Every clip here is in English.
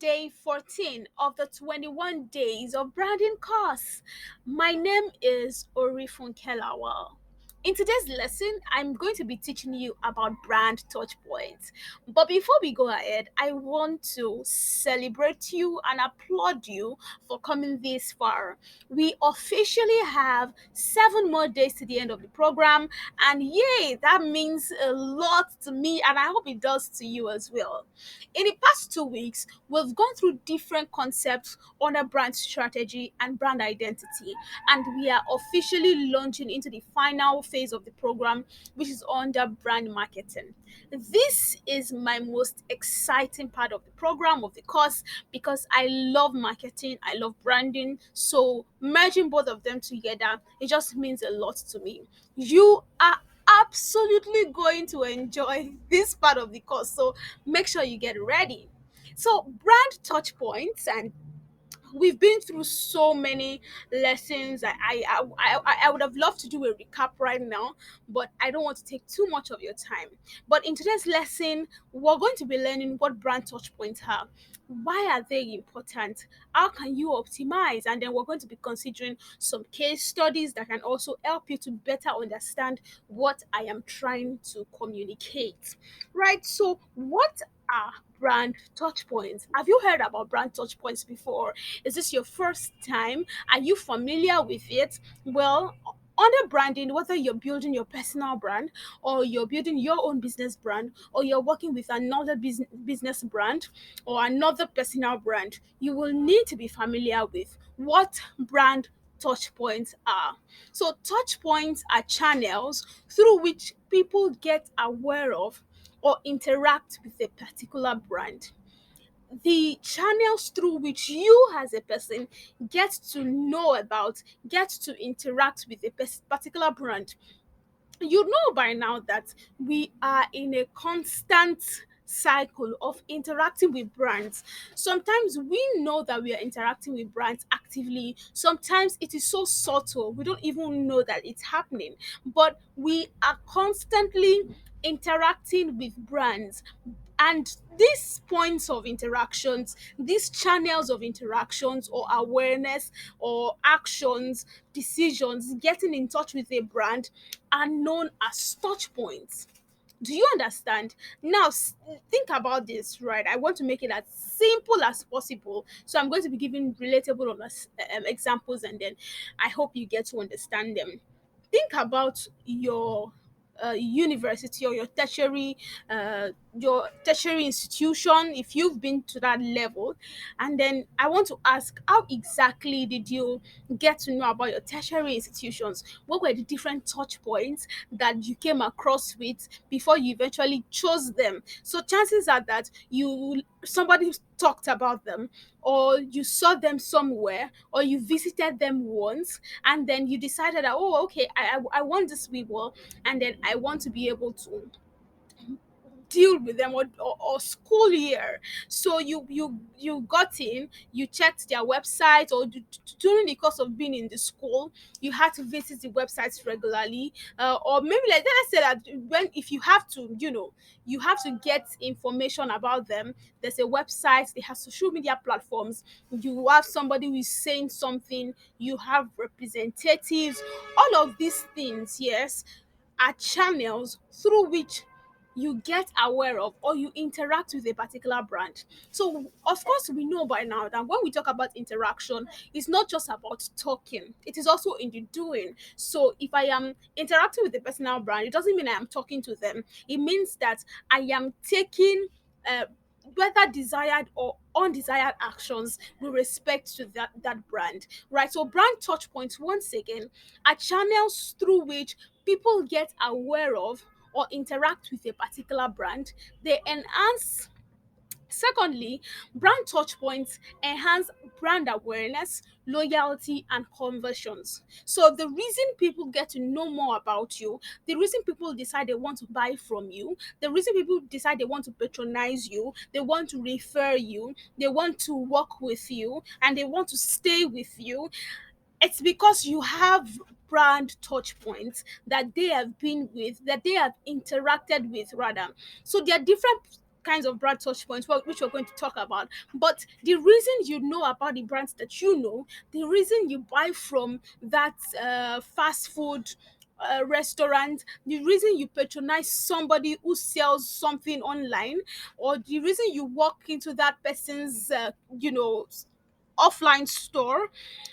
day 14 of the 21 days of branding course. My name is Orifunke Lawal. In today's lesson, I'm going to be teaching you about brand touch points. But before we go ahead, I want to celebrate you and applaud you for coming this far. We officially have 7 more days to the end of the program, and yay, that means a lot to me, and I hope it does to you as well. In the past 2 weeks, we've gone through different concepts on a brand strategy and brand identity, and we are officially launching into the final phase of the program, which is under brand marketing. This is my most exciting part of the program, of the course, because I love marketing, I love branding. So, merging both of them together, it just means a lot to me. You are absolutely going to enjoy this part of the course. So make sure you get ready. So brand touch points, and we've been through so many lessons. I would have loved to do a recap right now, but I don't want to take too much of your time. But in today's lesson, we're going to be learning what brand touch points are, why are they important, how can you optimize, and then we're going to be considering some case studies that can also help you to better understand what I am trying to communicate. Right? So, what are brand touch points? Have you heard about brand touch points before? Is this your first time? Are you familiar with it? Well, under branding, whether you're building your personal brand or you're building your own business brand or you're working with another business brand or another personal brand, you will need to be familiar with what brand touch points are. So, touch points are channels through which people get aware of or interact with a particular brand. The channels through which you as a person get to know about, get to interact with a particular brand. You know by now that we are in a constant cycle of interacting with brands. Sometimes we know that we are interacting with brands actively. Sometimes it is so subtle, we don't even know that it's happening. But we are constantly interacting with brands, and these points of interactions, these channels of interactions or awareness or actions, decisions, getting in touch with a brand are known as touch points. Do you understand? Now, think about this, right? I want to make it as simple as possible. So, I'm going to be giving relatable examples, and then I hope you get to understand them. Think about university or your tertiary institution, if you've been to that level. And then I want to ask, how exactly did you get to know about your tertiary institutions? What were the different touch points that you came across with before you eventually chose them? So chances are that you somebody talked about them, or you saw them somewhere, or you visited them once, and then you decided that, oh, okay, I want these people, and then I want to be able to deal with them, or school year. So you got in, you checked their website, or during the course of being in the school, you had to visit the websites regularly, or maybe, like, let's say that when if you have to, you have to get information about them. There's a website, they have social media platforms, you have somebody who is saying something, you have representatives. All of these things, yes, are channels through which you get aware of or you interact with a particular brand. So, of course, we know by now that when we talk about interaction, it's not just about talking, it is also in the doing. So, if I am interacting with a personal brand, it doesn't mean I am talking to them, it means that I am taking uh, whether desired or undesired actions with respect to that brand, right? So brand touch points, once again, are channels through which people get aware of or interact with a particular brand. They enhance. Secondly, brand touch points enhance brand awareness, loyalty, and conversions. So, the reason people get to know more about you, the reason people decide they want to buy from you, the reason people decide they want to patronize you, they want to refer you, they want to work with you, and they want to stay with you, it's because you have brand touch points that they have been with, that they have interacted with, rather. So there are different kinds of brand touch points, which we're going to talk about. But the reason you know about the brands that you know, the reason you buy from that fast food restaurant, the reason you patronize somebody who sells something online, or the reason you walk into that person's offline store,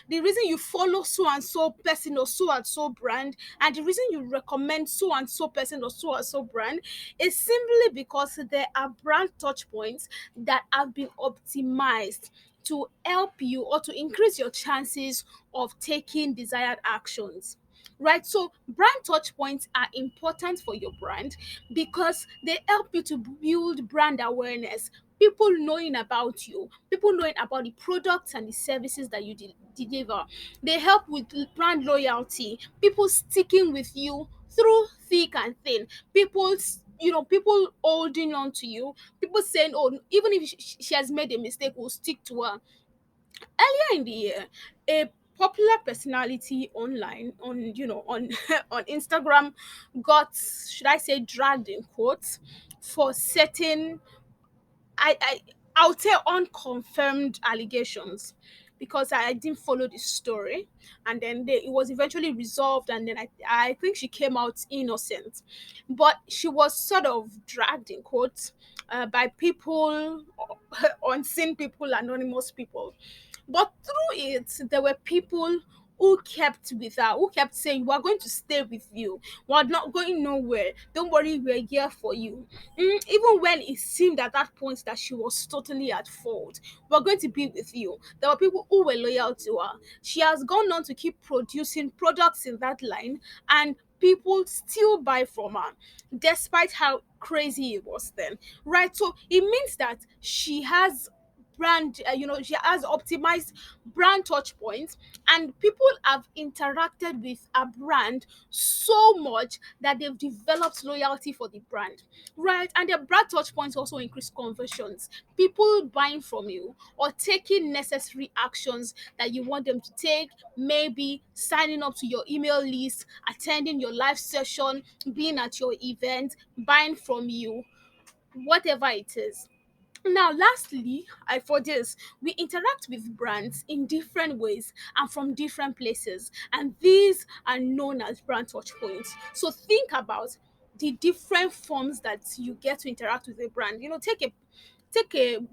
the reason you follow so and so person or so and so brand, and the reason you recommend so and so person or so and so brand, is simply because there are brand touch points that have been optimized to help you or to increase your chances of taking desired actions. Right, so brand touch points are important for your brand because they help you to build brand awareness, people knowing about you, people knowing about the products and the services that you deliver. They help with brand loyalty, people sticking with you through thick and thin, people holding on to you, people saying, oh, even if she has made a mistake, we'll stick to her. Earlier in the year, a popular personality online on on Instagram got, should I say, dragged in quotes for certain, I I would say, unconfirmed allegations, because I didn't follow the story, and then it was eventually resolved, and then I think she came out innocent, but she was sort of dragged in quotes by people, unseen people, anonymous people. But through it, there were people who kept with her, who kept saying, we're going to stay with you. We're not going nowhere. Don't worry, we're here for you. Even when it seemed at that point that she was totally at fault, we're going to be with you. There were people who were loyal to her. She has gone on to keep producing products in that line, and people still buy from her, despite how crazy it was then. Right? So it means that she has she has optimized brand touch points, and people have interacted with a brand so much that they've developed loyalty for the brand, right? And the brand touch points also increase conversions, people buying from you or taking necessary actions that you want them to take, maybe signing up to your email list, attending your live session, being at your event, buying from you, whatever it is. Now, lastly, for this, we interact with brands in different ways and from different places, and these are known as brand touch points. So think about the different forms that you get to interact with a brand. Take a take a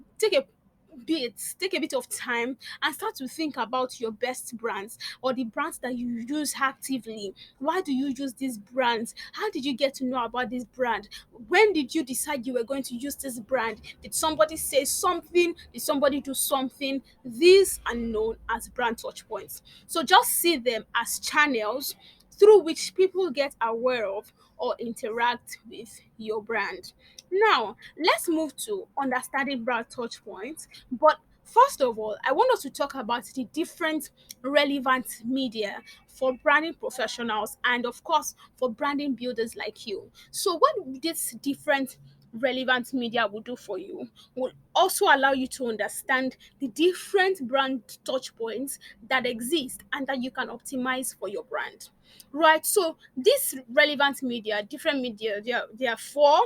take a bit of time and start to think about your best brands, or the brands that you use actively. Why do you use these brands? How did you get to know about this brand? When did you decide you were going to use this brand? Did somebody say something? Did somebody do something? These are known as brand touch points. So just see them as channels through which people get aware of or interact with your brand. Now, let's move to understanding brand touch points. But first of all, I want us to talk about the different relevant media for branding professionals and, of course, for branding builders like you. So, what this different relevant media will do for you will also allow you to understand the different brand touch points that exist and that you can optimize for your brand. Right, so this relevant media, different media, there are four.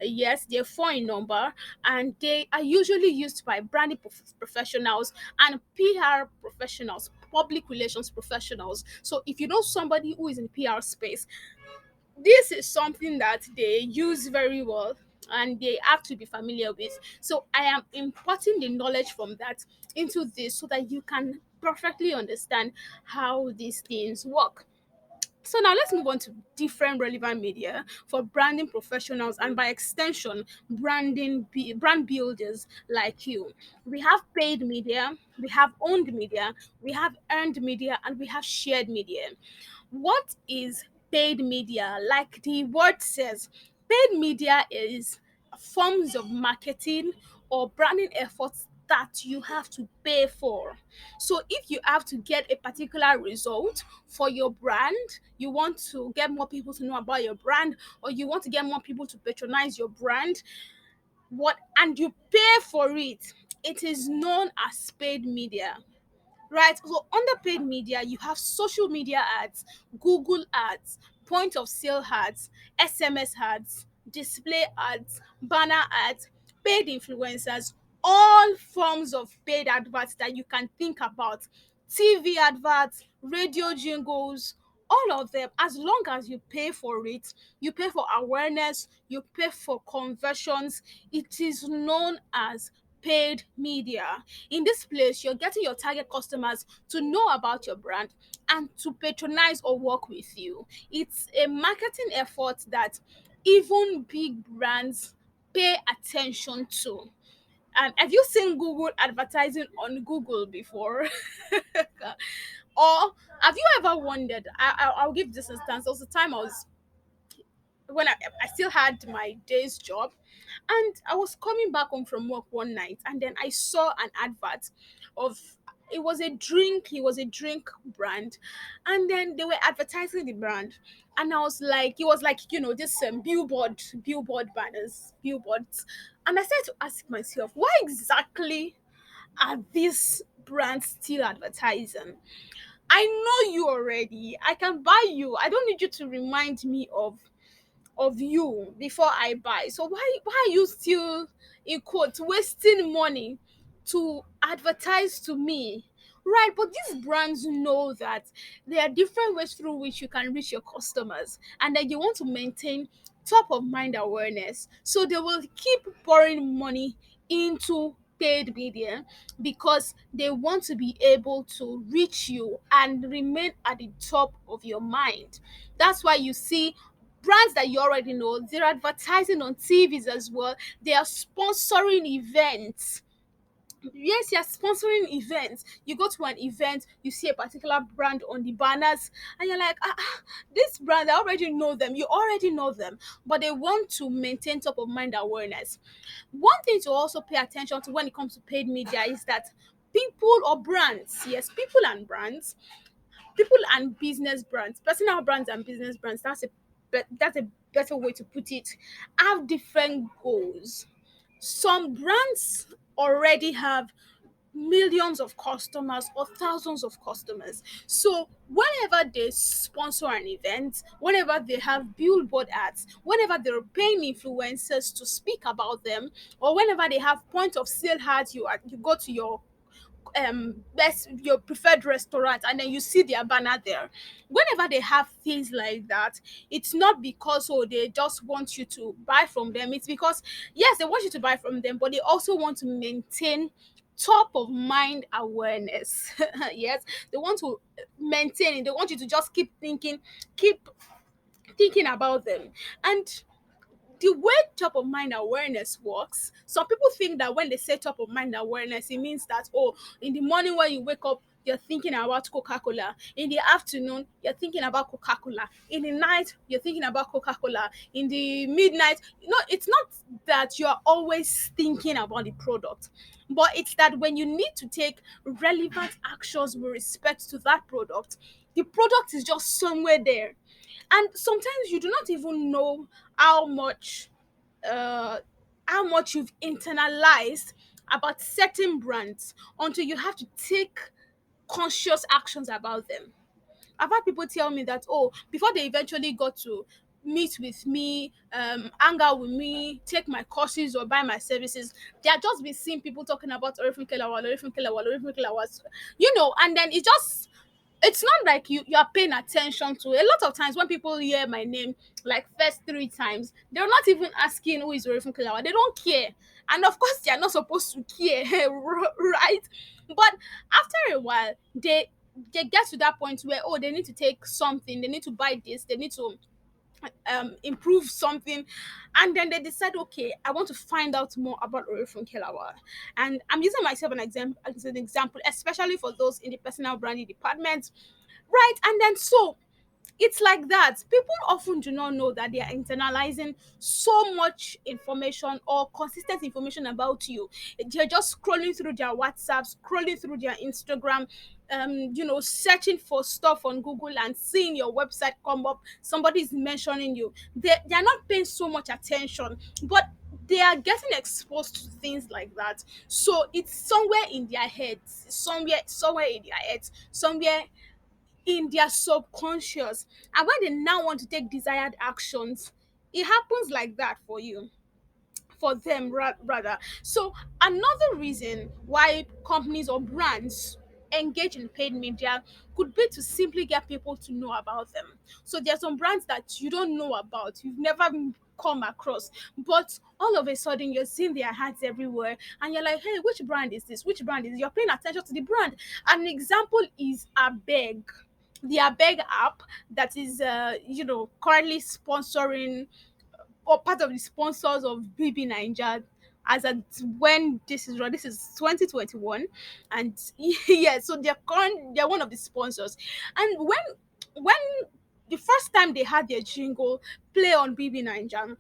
Yes, they're four in number, and they are usually used by branding professionals and PR professionals, public relations professionals. So if you know somebody who is in PR space, this is something that they use very well and they have to be familiar with. So I am imparting the knowledge from that into this so that you can perfectly understand how these things work. So now let's move on to different relevant media for branding professionals and, by extension, brand builders like you. We have paid media, we have owned media, we have earned media, and we have shared media. What is paid media? Like the word says, paid media is forms of marketing or branding efforts that you have to pay for. So if you have to get a particular result for your brand, you want to get more people to know about your brand, or you want to get more people to patronize your brand, and you pay for it, it is known as paid media. Right, so under paid media you have social media ads, Google ads, point of sale ads, SMS ads, display ads, banner ads. paid influencers, all forms of paid adverts that you can think about, TV adverts, radio jingles, all of them, as long as you pay for it, you pay for awareness, you pay for conversions, it is known as paid media. In this place, you're getting your target customers to know about your brand and to patronize or work with you. It's a marketing effort that even big brands pay attention to. Have you seen Google advertising on Google before? Or have you ever wondered? I'll give this instance. There was a time when I still had my day's job, and I was coming back home from work one night, and then I saw an advert of, it was a drink brand, and then they were advertising the brand, and I was like, it was like, this billboard banners, billboards, and I started to ask myself, why exactly are these brands still advertising? I know you already. I can buy you. I don't need you to remind me of you before I buy. So why are you still, in quotes, wasting money to advertise to me? Right, but these brands know that there are different ways through which you can reach your customers, and that you want to maintain top of mind awareness. So they will keep pouring money into paid media because they want to be able to reach you and remain at the top of your mind. That's why you see brands that you already know, they're advertising on TVs as well. They are sponsoring events. Yes, you're sponsoring events. You go to an event, you see a particular brand on the banners, and you're like, this brand, I already know them. You already know them, but they want to maintain top of mind awareness. One thing to also pay attention to when it comes to paid media is that people or brands, yes, people and business brands, personal brands and business brands, that's a better way to put it, have different goals. Some brands already have millions of customers or thousands of customers. So whenever they sponsor an event, whenever they have billboard ads, whenever they're paying influencers to speak about them, or whenever they have point of sale ads, you go to best your preferred restaurant and then you see their banner there. Whenever they have things like that, it's not because, oh, they just want you to buy from them. It's because, yes, they want you to buy from them, but they also want to maintain top of mind awareness. Yes, they want to maintain it. They want you to just keep thinking about them. And the way top of mind awareness works, some people think that when they say top of mind awareness, it means that, oh, in the morning when you wake up, you're thinking about Coca-Cola. In the afternoon, you're thinking about Coca-Cola. In the night, you're thinking about Coca-Cola. In the midnight, it's not that you're always thinking about the product, but it's that when you need to take relevant actions with respect to that product, the product is just somewhere there. And sometimes you do not even know how much uh how much you've internalized about certain brands until you have to take conscious actions about them. I've had people tell me that, oh, before they eventually got to meet with me, hang out with me, take my courses or buy my services, they are just been seeing people talking about Orifunke Lawal, Orifunke Lawal, Orifunke Lawal, and then it's not like you are paying attention to. A lot of times when people hear my name like first three times, they're not even asking who is Orifunke Lawal. They don't care, and of course they are not supposed to care, right? But after a while, they get to that point where, oh, they need to take something, they need to buy this, they need to improve something, and then they decide, okay, I want to find out more about Orifunke Lawal. And I'm using myself as an example, especially for those in the personal branding department, right? And then so it's like that. People often do not know that they are internalizing so much information or consistent information about you. They're just scrolling through their WhatsApp, scrolling through their Instagram, searching for stuff on Google and seeing your website come up. Somebody is mentioning you. They're not paying so much attention, but they are getting exposed to things like that. So it's somewhere in their heads, somewhere in their heads, somewhere in their subconscious. And when they now want to take desired actions, it happens like that for you. for them rather. So another reason why companies or brands engage in paid media could be to simply get people to know about them. So there's some brands that you don't know about, you've never come across, but all of a sudden you're seeing their ads everywhere and you're like, hey, which brand is this, which brand is this? You're paying attention to the brand. An example is Abeg, the Abeg app that is currently sponsoring or part of the sponsors of BB Niger as at when this is 2021. And yeah, so they're one of the sponsors. And when the first time they had their jingle play on BB Niger,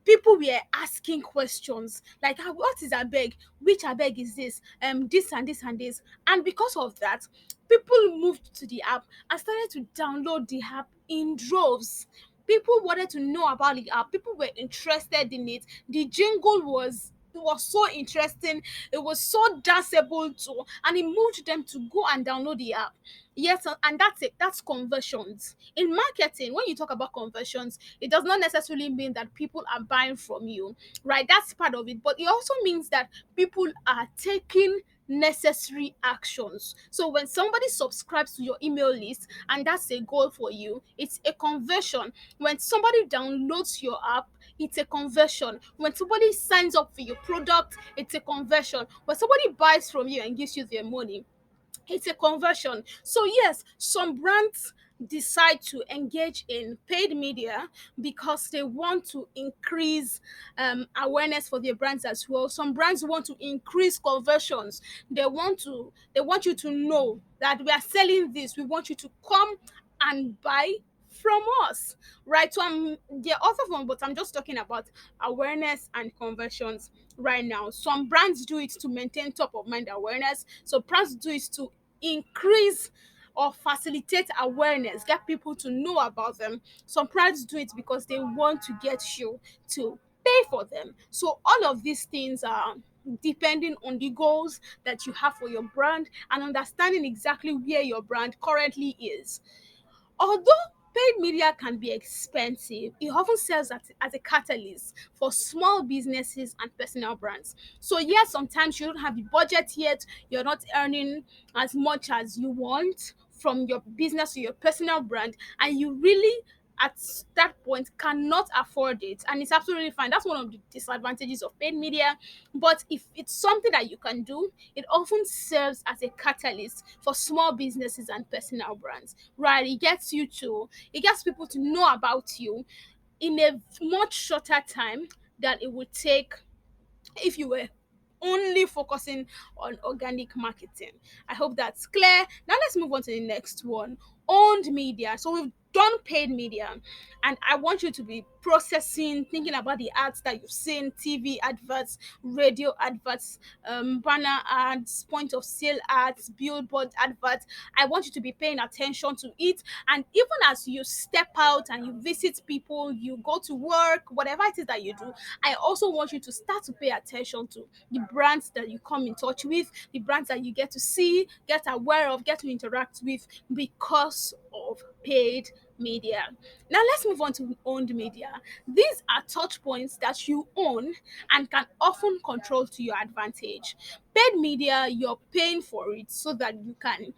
people were asking questions like, "Ah, what is Abeg, which Abeg is this, this and this and this." And because of that, people moved to the app and started to download the app in droves. People wanted to know about the app, people were interested in it. The jingle was so interesting, it was so danceable too, and it moved them to go and download the app. Yes, and that's it. That's conversions. In marketing, when you talk about conversions, it does not necessarily mean that people are buying from you, right? That's part of it. But it also means that people are taking necessary actions. So when somebody subscribes to your email list and that's a goal for you, it's a conversion. When somebody downloads your app, it's a conversion. When somebody signs up for your product, it's a conversion. When somebody buys from you and gives you their money, it's a conversion. So yes, some brands decide to engage in paid media because they want to increase awareness for their brands as well. Some brands want to increase conversions. They want you to know that we are selling this, we want you to come and buy from us, right? So there are other one, but I'm just talking about awareness and conversions right now. Some brands do it to maintain top of mind awareness. So brands do it to increase or facilitate awareness, get people to know about them. Some brands do it because they want to get you to pay for them. So all of these things are depending on the goals that you have for your brand and understanding exactly where your brand currently is. Although paid media can be expensive, it often serves as a catalyst for small businesses and personal brands. So, yes, sometimes you don't have the budget yet, you're not earning as much as you want from your business or your personal brand, and you really at that point cannot afford it, and it's absolutely fine. That's one of the disadvantages of paid media. But if it's something that you can do, it often serves as a catalyst for small businesses and personal brands, right? It gets people to know about you in a much shorter time than it would take if you were only focusing on organic marketing. I hope that's clear. Now let's move on to the next one. Owned media. So we've done paid media, and I want you to be processing, thinking about the ads that you've seen: TV adverts, radio adverts, banner ads, point of sale ads, billboard adverts. I want you to be paying attention to it. And even as you step out and you visit people, you go to work, whatever it is that you do, I also want you to start to pay attention to the brands that you come in touch with, the brands that you get to see, get aware of, get to interact with because of paid media. Now let's move on to owned media. These are touch points that you own and can often control to your advantage. Paid media, you're paying for it so that you can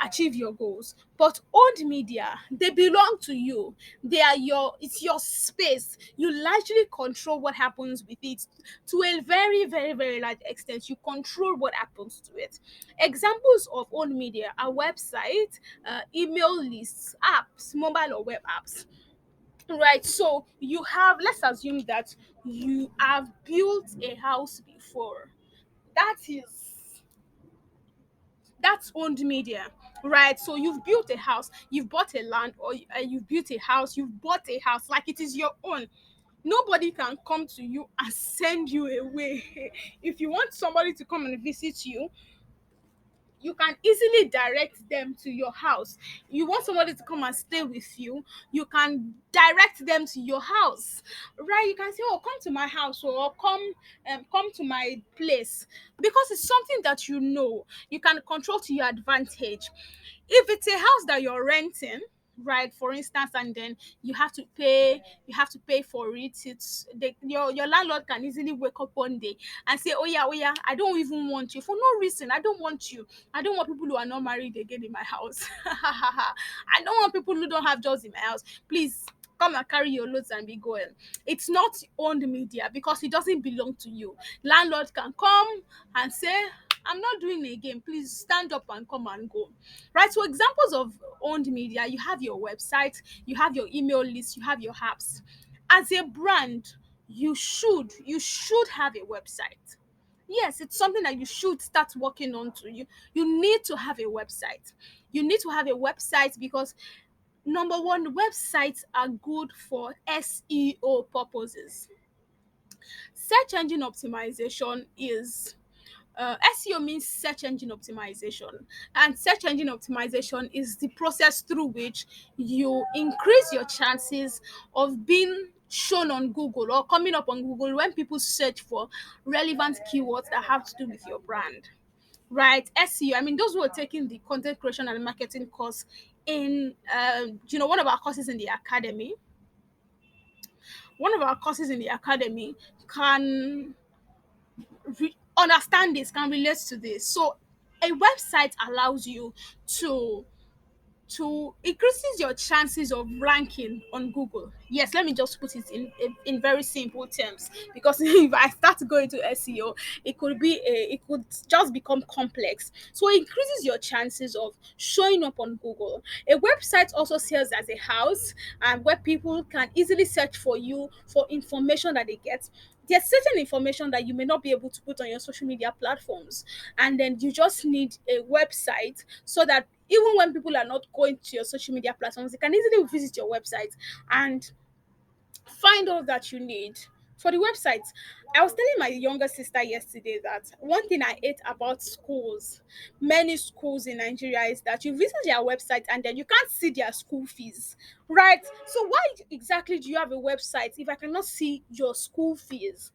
achieve your goals. But owned media, they belong to you. It's your space. You largely control what happens with it to a very, very, very large extent. You control what happens to it. Examples of owned media are websites, email lists, apps, mobile or web apps. Right. So let's assume that you have built a house before. That is that's owned media, right? So you've built a house, you've bought a land, or you've built a house, you've bought a house like it is your own. Nobody can come to you and send you away. If you want somebody to come and visit you, you can easily direct them to your house. You want somebody to come and stay with you, you can direct them to your house, right? You can say, oh, come to my house, or come to my place, because it's something that you can control to your advantage. If it's a house that you're renting, right? For instance, and then you have to pay for it. Your landlord can easily wake up one day and say, oh yeah, I don't even want you for no reason. I don't want you. I don't want people who are not married again in my house. I don't want people who don't have jobs in my house. Please come and carry your loads and be going. It's not owned media because it doesn't belong to you. Landlord can come and say, I'm not doing it again. Please stand up and come and go. Right? So examples of owned media, you have your website, you have your email list, you have your apps. As a brand, you should have a website. Yes, it's something that you should start working on. To you need to have a website. You need to have a website because number one, websites are good for SEO purposes. Search engine optimization is SEO means search engine optimization, and search engine optimization is the process through which you increase your chances of being shown on Google or coming up on Google when people search for relevant keywords that have to do with your brand. Right? SEO. I mean, those who are taking the content creation and marketing course in, one of our courses in the academy, can understand this, can relate to this. So a website allows you to increases your chances of ranking on Google. Yes, let me just put it in very simple terms, because if I start going to SEO, it could just become complex. So it increases your chances of showing up on Google. A website also serves as a house, and where people can easily search for you for information that they get. There's certain information that you may not be able to put on your social media platforms, and then you just need a website so that even when people are not going to your social media platforms, they can easily visit your website and find all that you need for the website. I was telling my younger sister yesterday that one thing I hate about schools, many schools in Nigeria, is that you visit their website and then you can't see their school fees, right? So why exactly do you have a website if I cannot see your school fees?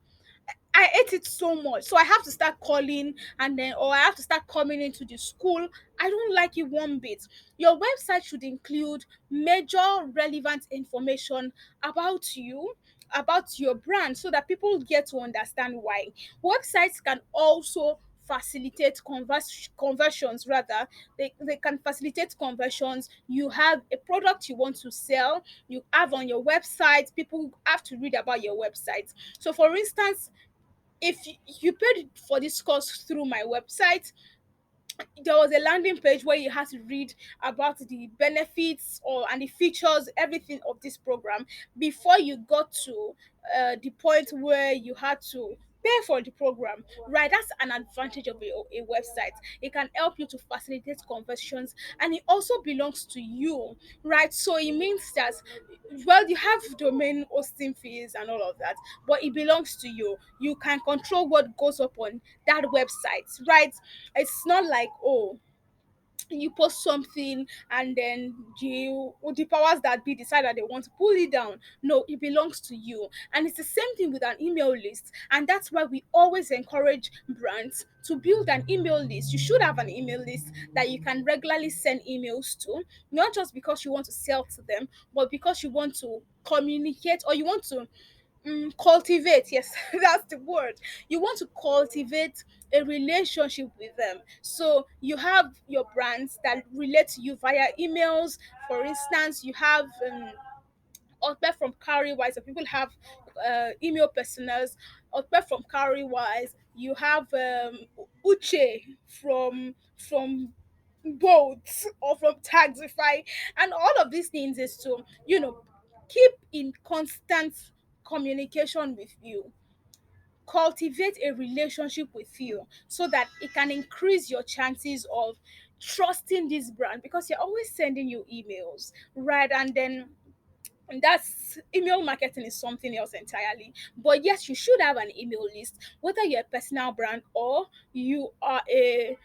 I hate it so much. So I have to start calling, and then, or I have to start coming into the school. I don't like it one bit. Your website should include major relevant information about you, about your brand, so that people get to understand why. Websites can also facilitate conversions. Rather, they can facilitate conversions. You have a product you want to sell, you have on your website, people have to read about your website. So for instance, if you paid for this course through my website, there was a landing page where you had to read about the benefits or and the features, everything of this program before you got to the point where you had to pay for the program. Right? That's an advantage of a website. It can help you to facilitate conversions, and it also belongs to you, right? So it means that, well, you have domain hosting fees and all of that, but it belongs to you. You can control what goes up on that website, right? It's not like, oh, you post something and then the powers that be decide that they want to pull it down. No, it belongs to you. And it's the same thing with an email list, and that's why we always encourage brands to build an email list. You should have an email list that you can regularly send emails to, not just because you want to sell to them, but because you want to communicate, or you want to cultivate. Yes, that's the word. You want to cultivate a relationship with them. So you have your brands that relate to you via emails. For instance, you have Otpe from Wise. So people have email personas. Otpe from Wise. You have Uche from boats or from Taxify, and all of these things is to, keep in constant communication with you, cultivate a relationship with you, so that it can increase your chances of trusting this brand, because you're always sending you emails, right? And then that's email marketing is something else entirely. But yes, you should have an email list, whether you're a personal brand or you are a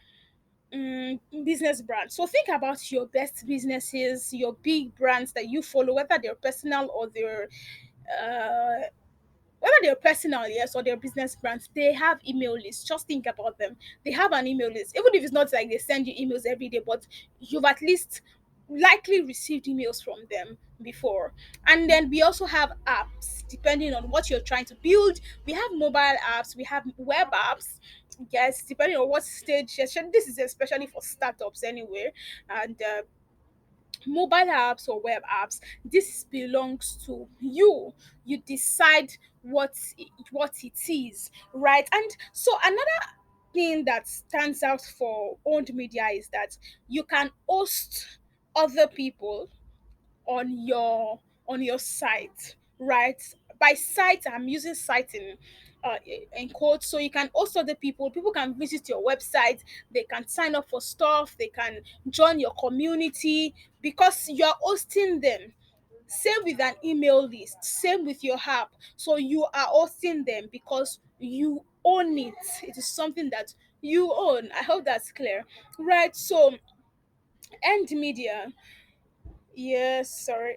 business brand. So think about your best businesses, your big brands that you follow, whether they're personal or uh, personal, yes, or their business brands. They have email lists. Just think about them. They have an email list, even if it's not like they send you emails every day, but you've at least likely received emails from them before. And then we also have apps depending on what you're trying to build. We have mobile apps, we have web apps. Yes, depending on what stage. This is especially for startups anyway. And mobile apps or web apps, this belongs to you. You decide what it is, right? And so another thing that stands out for owned media is that you can host other people on your site, right? By site, I'm using site in quotes. So you can host other people can visit your website, they can sign up for stuff, they can join your community because you're hosting them. Same with an email list, same with your app. So you are hosting them because you own it. It is something that you own. I hope that's clear, right? So end media. Yes, sorry.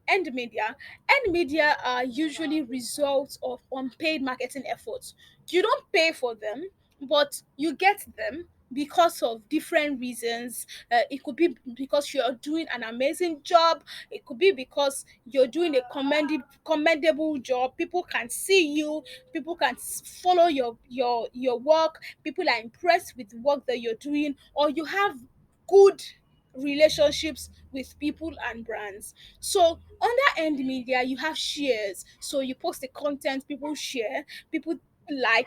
End media. End media are usually results of unpaid marketing efforts. You don't pay for them, but you get them because of different reasons. It could be because you're doing an amazing job. It could be because you're doing a commendable job. People can see you. People can follow your work. People are impressed with the work that you're doing, or you have good relationships with people and brands. So under end media, you have shares. So you post the content, people share, people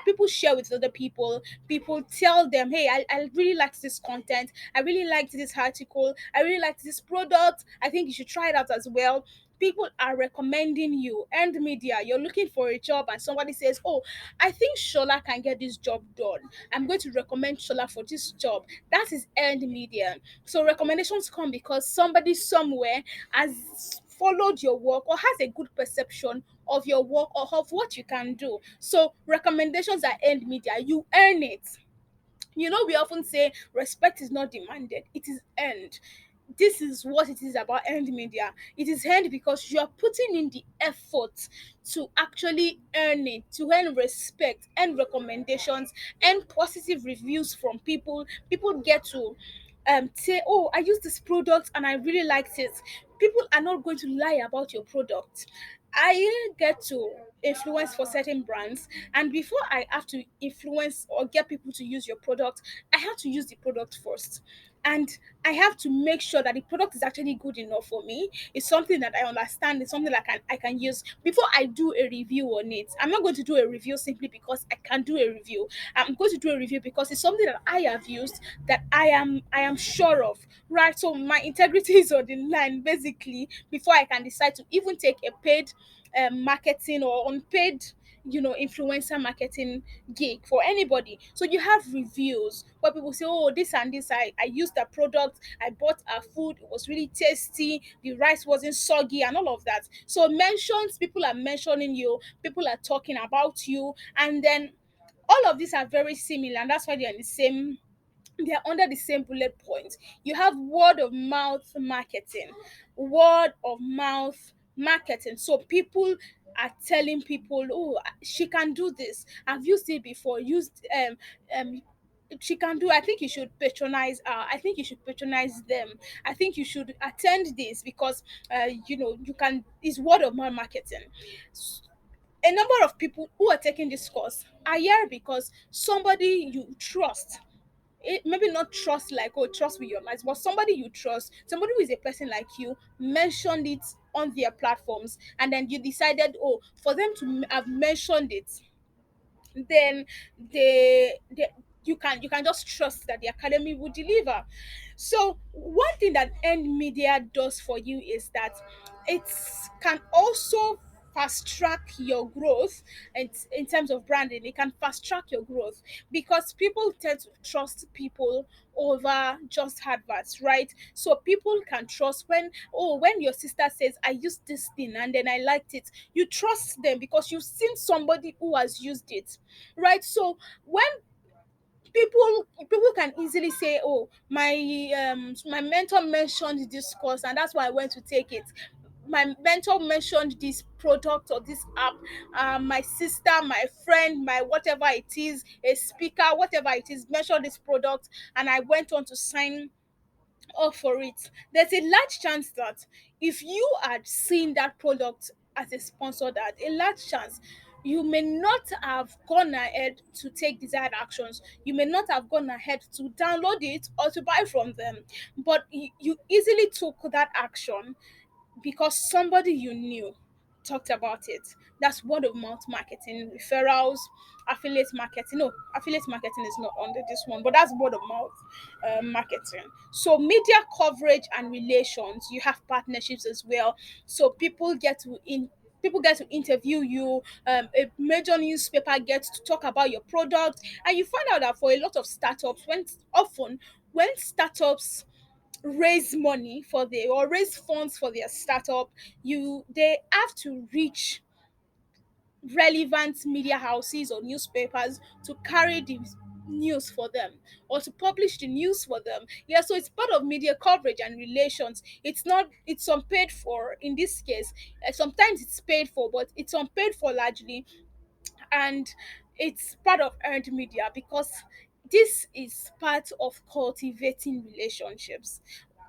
people share with other people. People tell them, hey, I really liked this content, I really liked this article, I really liked this product, I think you should try it out as well. People are recommending you. End media, you're looking for a job and somebody says, oh, I think Shola can get this job done, I'm going to recommend Shola for this job. That is end media. So recommendations come because somebody somewhere has followed your work or has a good perception of your work or of what you can do. So recommendations are earned media. You earn it. You know, we often say respect is not demanded, it is earned. This is what it is about earned media. It is earned because you are putting in the effort to actually earn it, to earn respect, earn recommendations, earn positive reviews from people. People get to say, oh, I used this product and I really liked it. People are not going to lie about your product. I get to influence for certain brands, and before I have to influence or get people to use your product, I have to use the product first. And I have to make sure that the product is actually good enough for me. It's something that I understand. It's something that I can use before I do a review on it. I'm not going to do a review simply because I can do a review. I'm going to do a review because it's something that I have used, that I am sure of. Right. So my integrity is on the line basically before I can decide to even take a paid marketing or unpaid influencer marketing gig for anybody. So you have reviews where people say, oh, this and this, I used the product, I bought a food, it was really tasty, the rice wasn't soggy and all of that. So mentions, people are mentioning you, people are talking about you, and then all of these are very similar, and that's why they're under the same bullet point. You have word of mouth marketing. Word of mouth marketing. So people are telling people, oh, she can do this. I've used it before. Used she can do. I think you should patronize I think you should patronize them. I think you should attend this because you can. It's word of mouth marketing. A number of people who are taking this course are here because somebody you trust, maybe not trust like, oh, trust with your life, but somebody you trust, somebody who is a person like you mentioned it on their platforms, and then you decided, oh, for them to have mentioned it, then they you can just trust that the academy will deliver. So one thing that end media does for you is that it can also fast track your growth. In terms of branding, it can fast track your growth because people tend to trust people over just adverts, right? So people can trust when your sister says, I used this thing and then I liked it, you trust them because you've seen somebody who has used it, right? So when people can easily say, oh, my mentor mentioned this course and that's why I went to take it. My mentor mentioned this product or this app. My sister, my friend, my whatever it is, a speaker, whatever it is, mentioned this product, and I went on to sign up for it, there's a large chance that if you had seen that product as a sponsored ad, a large chance you may not have gone ahead to take desired actions. You may not have gone ahead to download it or to buy from them, but you easily took that action because somebody you knew talked about it. That's word of mouth marketing, referrals, affiliate marketing. No, affiliate marketing is not under this one, but that's word of mouth marketing. So media coverage and relations, you have partnerships as well. So people get to interview you. A major newspaper gets to talk about your product, and you find out that for a lot of startups, when startups raise money for their or raise funds for their startup, they have to reach relevant media houses or newspapers to carry the news for them or to publish the news for them. Yeah, so it's part of media coverage and relations. It's unpaid for in this case. Sometimes it's paid for, but it's unpaid for largely, and it's part of earned media because this is part of cultivating relationships,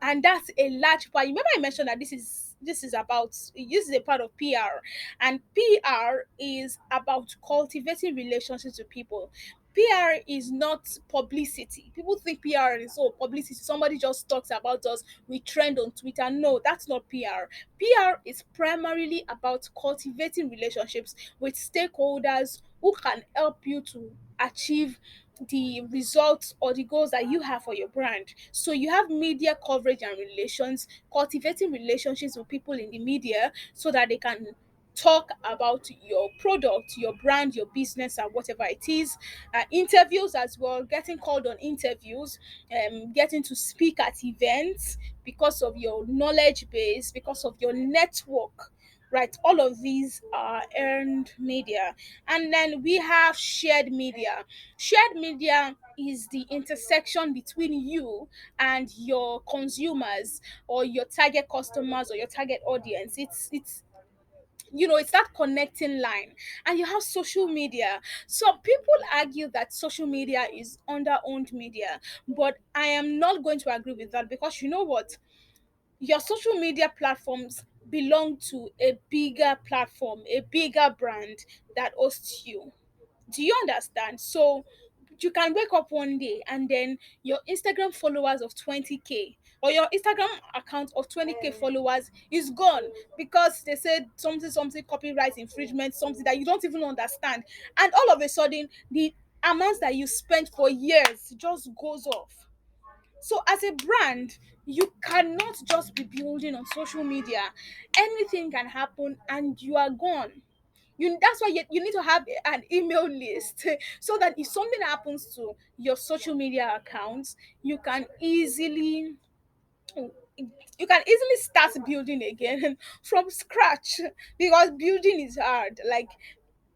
and that's a large part. Remember I mentioned that this is a part of PR, and PR is about cultivating relationships with people. PR is not publicity. People think PR is publicity. Somebody just talks about us, we trend on Twitter. No, that's not PR. PR is primarily about cultivating relationships with stakeholders who can help you to achieve the results or the goals that you have for your brand. So you have media coverage and relations, cultivating relationships with people in the media so that they can talk about your product, your brand, your business, and whatever it is. Interviews as well, getting called on interviews, getting to speak at events because of your knowledge base, because of your network. Right, all of these are earned media. And then we have shared media. Shared media is the intersection between you and your consumers or your target customers or your target audience. It's that connecting line. And you have social media. Some people argue that social media is under owned media, but I am not going to agree with that, because you know what, your social media platforms belong to a bigger platform, a bigger brand that hosts you. Do you understand? So you can wake up one day and then your Instagram followers of 20K or your Instagram account of 20K followers is gone because they said something copyright infringement, something that you don't even understand. And all of a sudden, the amounts that you spent for years just goes off. So as a brand, you cannot just be building on social media. Anything can happen and you are gone. That's why you need to have an email list so that if something happens to your social media accounts, you can easily you can easily start building again from scratch, because building is hard. Like,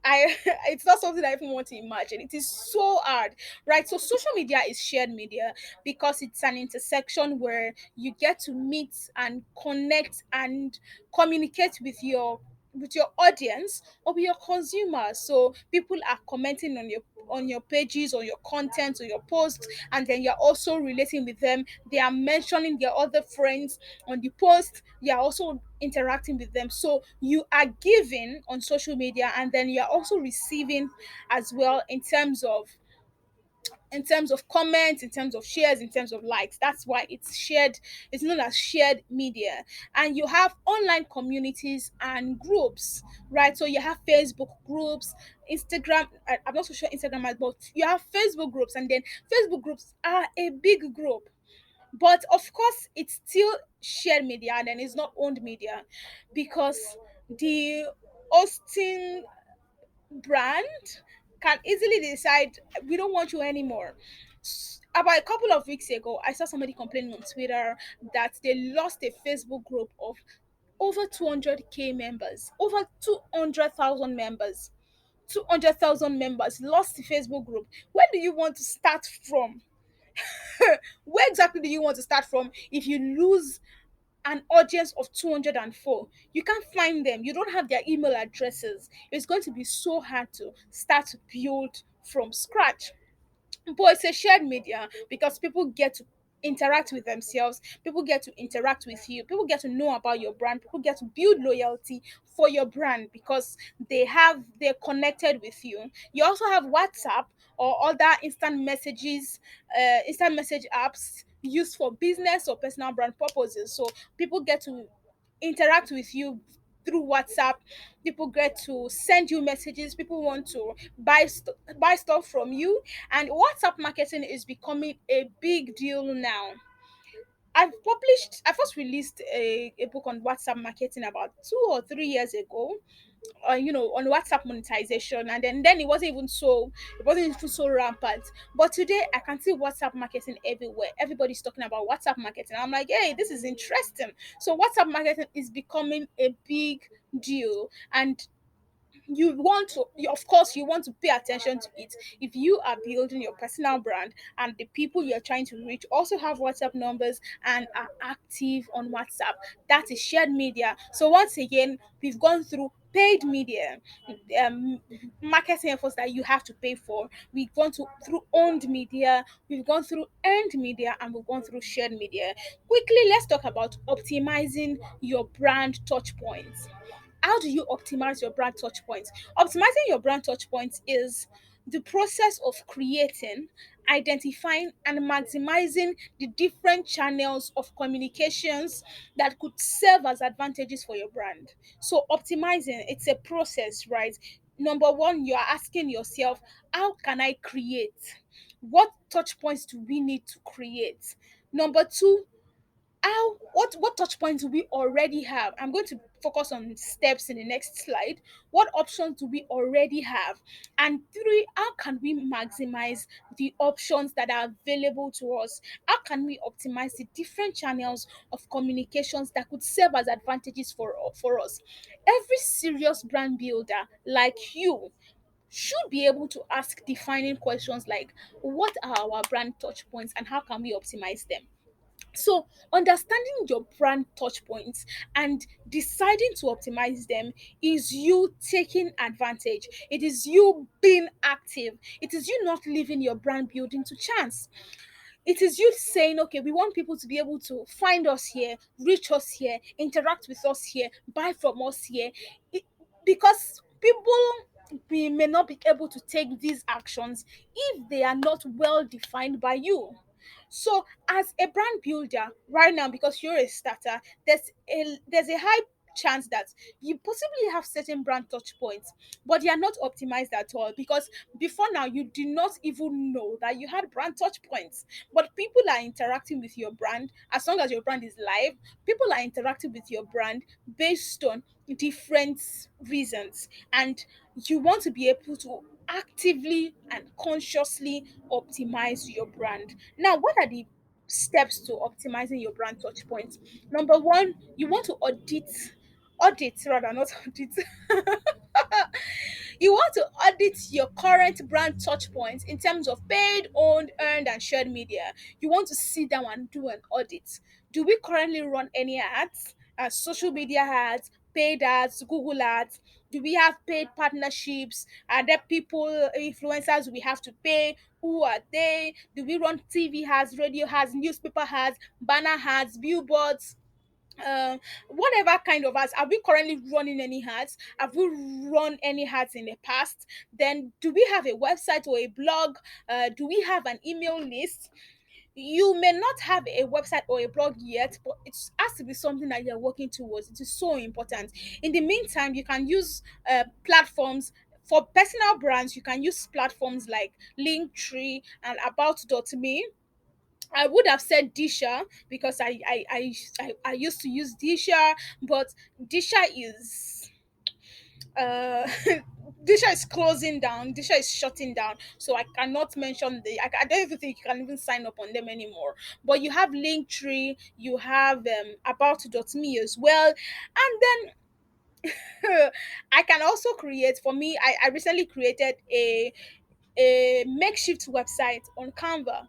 I it's not something I even want to imagine. It is so hard, right? So social media is shared media because it's an intersection where you get to meet and connect and communicate with your audience or with your consumers. So people are commenting on your pages, on your content, on your posts, and then you're also relating with them. They are mentioning their other friends on the post. You are also interacting with them. So you are giving on social media, and then you are also receiving as well in terms of comments, in terms of shares, in terms of likes. That's why it's known as shared media. And you have online communities and groups, right? So you have Facebook groups, Instagram. I'm not so sure Instagram has, but you have Facebook groups, and then Facebook groups are a big group. But of course, it's still shared media, and then it's not owned media, because the hosting brand can easily decide, we don't want you anymore. About a couple of weeks ago, I saw somebody complaining on Twitter that they lost a Facebook group of over 200K members, over 200,000 members. 200,000 members lost the Facebook group. Where do you want to start from? Where exactly do you want to start from if you lose an audience of 204? You can't find them, you don't have their email addresses. It's going to be so hard to start to build from scratch. But it's a shared media because people get to interact with themselves, people get to interact with you, people get to know about your brand, people get to build loyalty for your brand because they're connected with you. You also have WhatsApp or other instant message apps used for business or personal brand purposes. So people get to interact with you through WhatsApp. People get to send you messages. People want to buy stuff from you, and WhatsApp marketing is becoming a big deal now. I first released a book on WhatsApp marketing about 2 or 3 years ago, on WhatsApp monetization, and then it wasn't even so rampant. But today I can see WhatsApp marketing everywhere. Everybody's talking about WhatsApp marketing. I'm like, hey, this is interesting. So WhatsApp marketing is becoming a big deal, and of course you want to pay attention to it. If you are building your personal brand and the people you're trying to reach also have WhatsApp numbers and are active on WhatsApp, that is shared media. So once again, we've gone through paid media, um marketing efforts that you have to pay for. We've gone through owned media, we've gone through earned media, and we've gone through shared media. Quickly, let's talk about optimizing your brand touch points. How do you optimize your brand touch points? Optimizing your brand touch points is the process of creating, identifying, and maximizing the different channels of communications that could serve as advantages for your brand. So optimizing, it's a process, right? Number one, you are asking yourself, how can I create? What touch points do we need to create? Number two, what touch points do we already have? I'm going to focus on steps in the next slide. What options do we already have? And three, how can we maximize the options that are available to us? How can we optimize the different channels of communications that could serve as advantages for us? Every serious brand builder like you should be able to ask defining questions like, what are our brand touch points and how can we optimize them? So, understanding your brand touch points and deciding to optimize them is you taking advantage. It is you being active. It is you not leaving your brand building to chance. It is you saying, okay, we want people to be able to find us here, reach us here, interact with us here, buy from us here. It- because people, we may not be able to take these actions if they are not well defined by you. So, as a brand builder right now, because you're a starter, there's a high chance that you possibly have certain brand touch points, but they are not optimized at all, because before now you did not even know that you had brand touch points. But people are interacting with your brand. As long as your brand is live, people are interacting with your brand based on different reasons, and you want to be able to actively and consciously optimize your brand. Now, what are the steps to optimizing your brand touch points? Number one, you want to audit rather, not audit. You want to audit your current brand touch points in terms of paid, owned, earned, and shared media. You want to sit down and do an audit. Do we currently run any ads? Social media ads, paid ads, Google ads? Do we have paid partnerships? Are there people, influencers we have to pay? Who are they? Do we run TV ads, radio ads, newspaper ads, banner ads, billboards? uh, Whatever kind of ads. Are we currently running any ads? Have we run any ads in the past? Then do we have a website or a blog? Do we have an email list? You may not have a website or a blog yet, but it has to be something that you're working towards. It is so important. In the meantime, you can use platforms for personal brands. You can use platforms like Linktree and About.me. I would have said Disha because I used to use Disha, but Disha is uh Disha is closing down. Disha is shutting down, so I cannot mention I don't even think you can even sign up on them anymore. But you have Linktree, you have About.me as well, and then I can also create. For me, I recently created a makeshift website on Canva.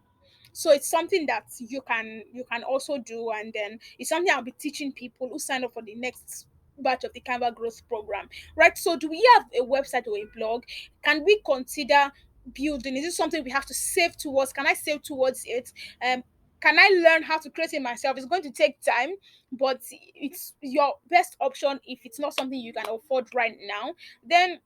So it's something that you can also do, and then it's something I'll be teaching people who sign up for the next batch of the Canva growth program. Right, so do we have a website or a blog? Can we consider building? Is it something we have to save towards? Can I save towards it? um Can I learn how to create it myself? It's going to take time, but it's your best option if it's not something you can afford right now. Then,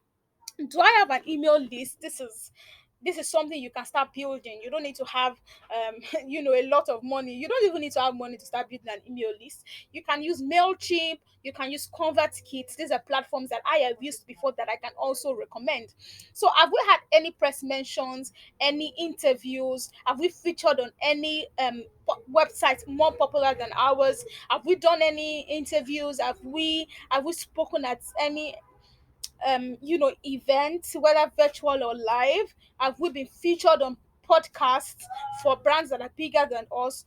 do I have an email list? This is something you can start building. You don't need to have a lot of money. You don't even need to have money to start building an email list. You can use MailChimp, you can use ConvertKit. These are platforms that I have used before that I can also recommend. So have we had any press mentions, any interviews? Have we featured on any websites more popular than ours? Have we done any interviews? Have we spoken at any events, whether virtual or live? Have we been featured on podcasts for brands that are bigger than us?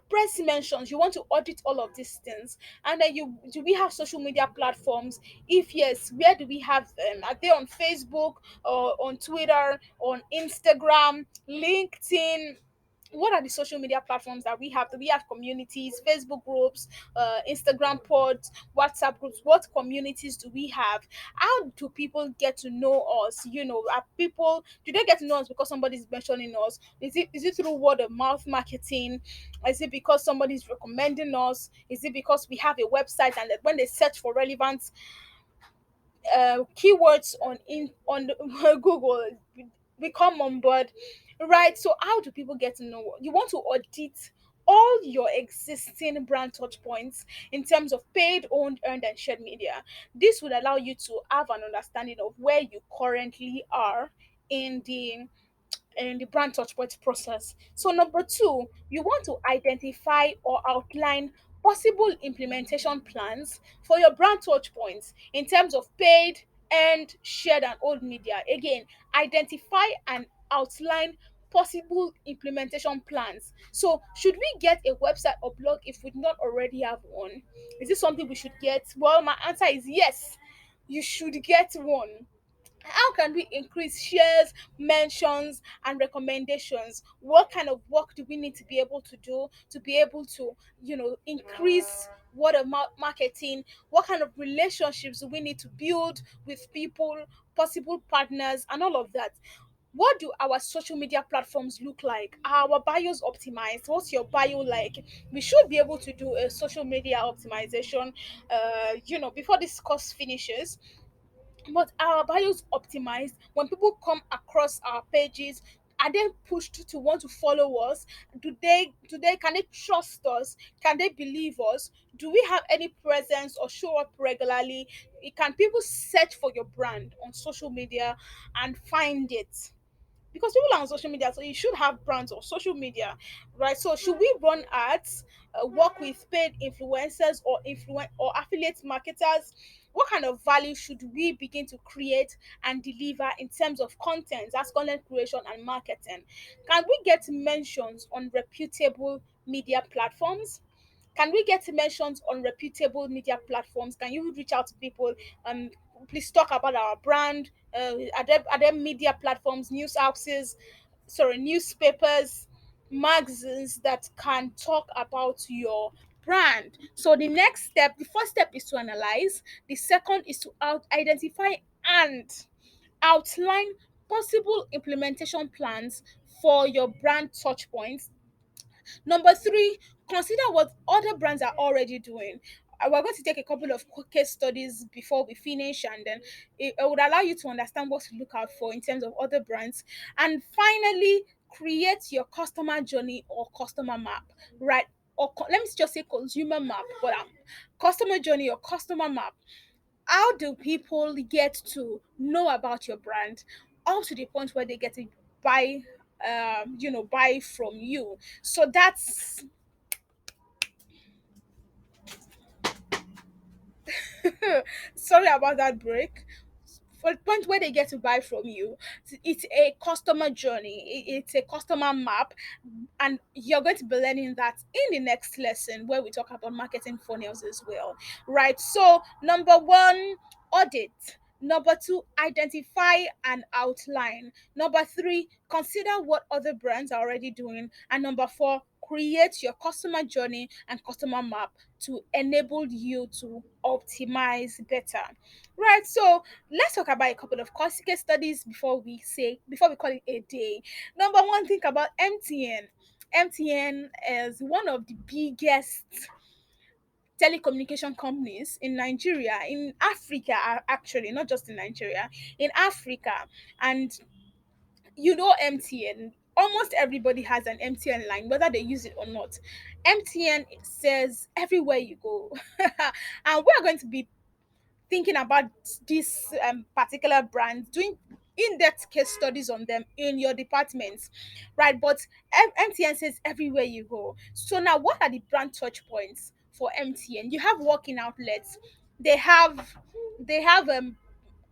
Press mentions, you want to audit all of these things. And then, you do we have social media platforms? If yes, where do we have them? Are they on Facebook or on Twitter, on Instagram, LinkedIn? What are the social media platforms that we have? Do we have communities, Facebook groups, Instagram pods, WhatsApp groups? What communities do we have? How do people get to know us? Are people, do they get to know us because somebody's mentioning us? Is it through word of mouth marketing? Is it because somebody's recommending us? Is it because we have a website and that when they search for relevant keywords on Google, we come on board, right? So how do people get to know? You want to audit all your existing brand touch points in terms of paid, owned, earned, and shared media. This would allow you to have an understanding of where you currently are in the brand touchpoint process. So number two, you want to identify or outline possible implementation plans for your brand touchpoints in terms of paid and shared and old media. Again, identify and outline possible implementation plans. So should we get a website or blog if we do not already have one? Is this something we should get? Well, my answer is yes, you should get one. How can we increase shares, mentions, and recommendations? What kind of work do we need to be able to do to be able to increase word of mouth marketing? What kind of relationships do we need to build with people, possible partners, and all of that? What do our social media platforms look like? Are our bios optimized? What's your bio like? We should be able to do a social media optimization before this course finishes. But our bios optimized? When people come across our pages, are they pushed to want to follow us? Do they can they trust us? Can they believe us? Do we have any presence or show up regularly? Can people search for your brand on social media and find it? Because people are on social media, so you should have brands on social media, right? So should we run ads, work with paid influencers or affiliate marketers? What kind of value should we begin to create and deliver in terms of content? That's content creation and marketing. Can we get mentions on reputable media platforms? Can we get mentions on reputable media platforms? Can you reach out to people? um please talk about our brand. Are there media platforms, news houses, sorry, newspapers, magazines that can talk about your brand? So the first step is to analyze. The second is to identify and outline possible implementation plans for your brand touch points. Number three, consider what other brands are already doing. We're going to take a couple of case studies before we finish, and then it would allow you to understand what to look out for in terms of other brands. And finally, create your customer journey or customer map, right? Let me just say consumer map, but customer journey or customer map. How do people get to know about your brand up to the point where they get to buy buy from you? So that's sorry about that break. For the point where they get to buy from you, it's a customer journey, it's a customer map, and you're going to be learning that in the next lesson where we talk about marketing funnels as well, right? So number one, audit. Number two, identify and outline. Number three, consider what other brands are already doing. And number four, create your customer journey and customer map to enable you to optimize better. Right. So let's talk about a couple of case studies before we call it a day. Number one, think about MTN. MTN is one of the biggest telecommunication companies in Nigeria, in Africa, actually, not just in Nigeria, in Africa. And MTN, almost everybody has an MTN line, whether they use it or not. MTN says everywhere you go. And we're going to be thinking about this particular brand, doing in-depth case studies on them in your departments, right? But MTN says everywhere you go. So now, what are the brand touch points for MTN? You have working outlets. They have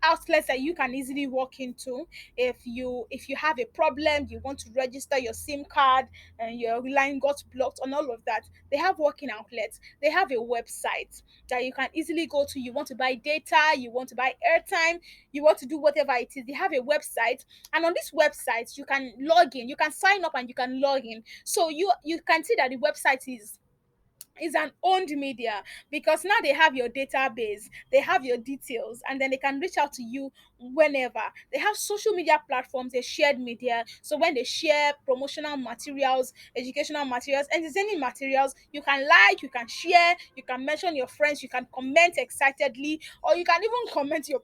outlets that you can easily walk into. If you have a problem, you want to register your SIM card and your line got blocked and all of that, they have working outlets. They have a website that you can easily go to. You want to buy data, you want to buy airtime, you want to do whatever it is, they have a website. And on this website, you can log in, you can sign up and you can log in. So you can see that the website is an owned media, because now they have your database, they have your details, and then they can reach out to you whenever. They have social media platforms, they shared media. So when they share promotional materials, educational materials, entertaining materials, you can like, you can share, you can mention your friends, you can comment excitedly, or you can even comment your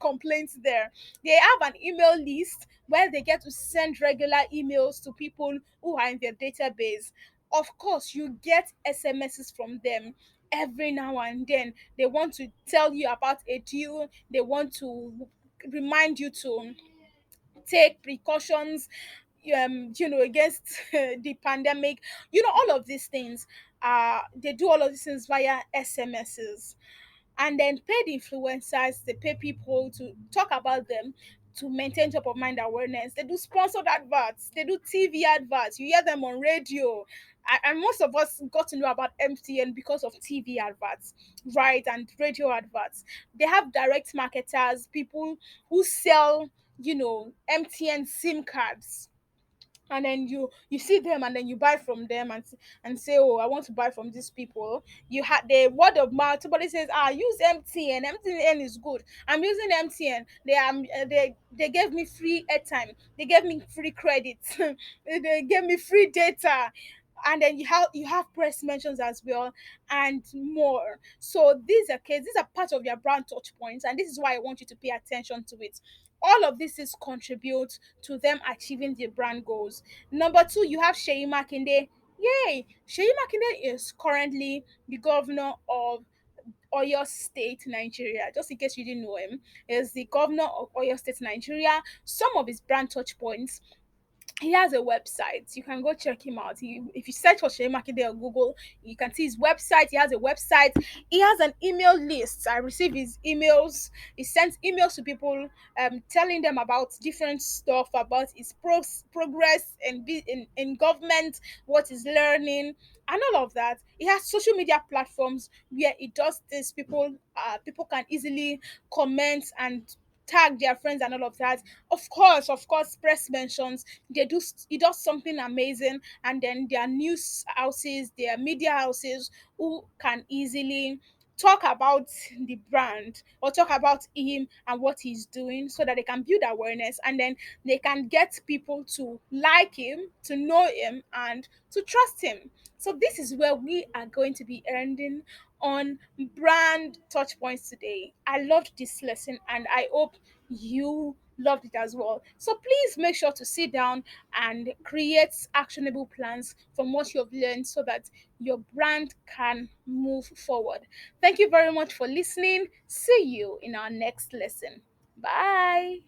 complaints there. They have an email list where they get to send regular emails to people who are in their database. Of course, you get SMSs from them every now and then. They want to tell you about a deal, they want to remind you to take precautions, against the pandemic. All of these things, they do all of these things via SMSs. And then paid influencers, they pay people to talk about them, to maintain top of mind awareness. They do sponsored adverts, they do TV adverts, you hear them on radio. And most of us got to know about MTN because of TV adverts, right, and radio adverts. They have direct marketers, people who sell MTN SIM cards. And then you see them, and then you buy from them, and say, oh, I want to buy from these people. You had the word of mouth. Somebody says, use MTN is good. I'm using MTN. They gave me free airtime, they gave me free credit, they gave me free data. And then you have press mentions as well, and more. So these are part of your brand touch points, and this is why I want you to pay attention to it. All of this is contribute to them achieving their brand goals. Number two, you have Sheyi Makinde. Yay! Sheyi Makinde is currently the governor of Oyo State, Nigeria. Just in case you didn't know him, is the governor of Oyo State, Nigeria. Some of his brand touch points: he has a website. You can go check him out. If you search for Shea Makinde on Google, you can see his website. He has a website. He has an email list. I receive his emails. He sends emails to people, telling them about different stuff about his progress and in government, what he's learning, and all of that. He has social media platforms where he does this. People can easily comment and tag their friends and all of that. Of course, press mentions. He does something amazing, and then their news houses, their media houses, who can easily talk about the brand or talk about him and what he's doing, so that they can build awareness, and then they can get people to like him, to know him, and to trust him. So this is where we are going to be ending on brand touch points today. I loved this lesson, and I hope you loved it as well. So please make sure to sit down and create actionable plans from what you've learned, so that your brand can move forward. Thank you very much for listening. See you in our next lesson. Bye.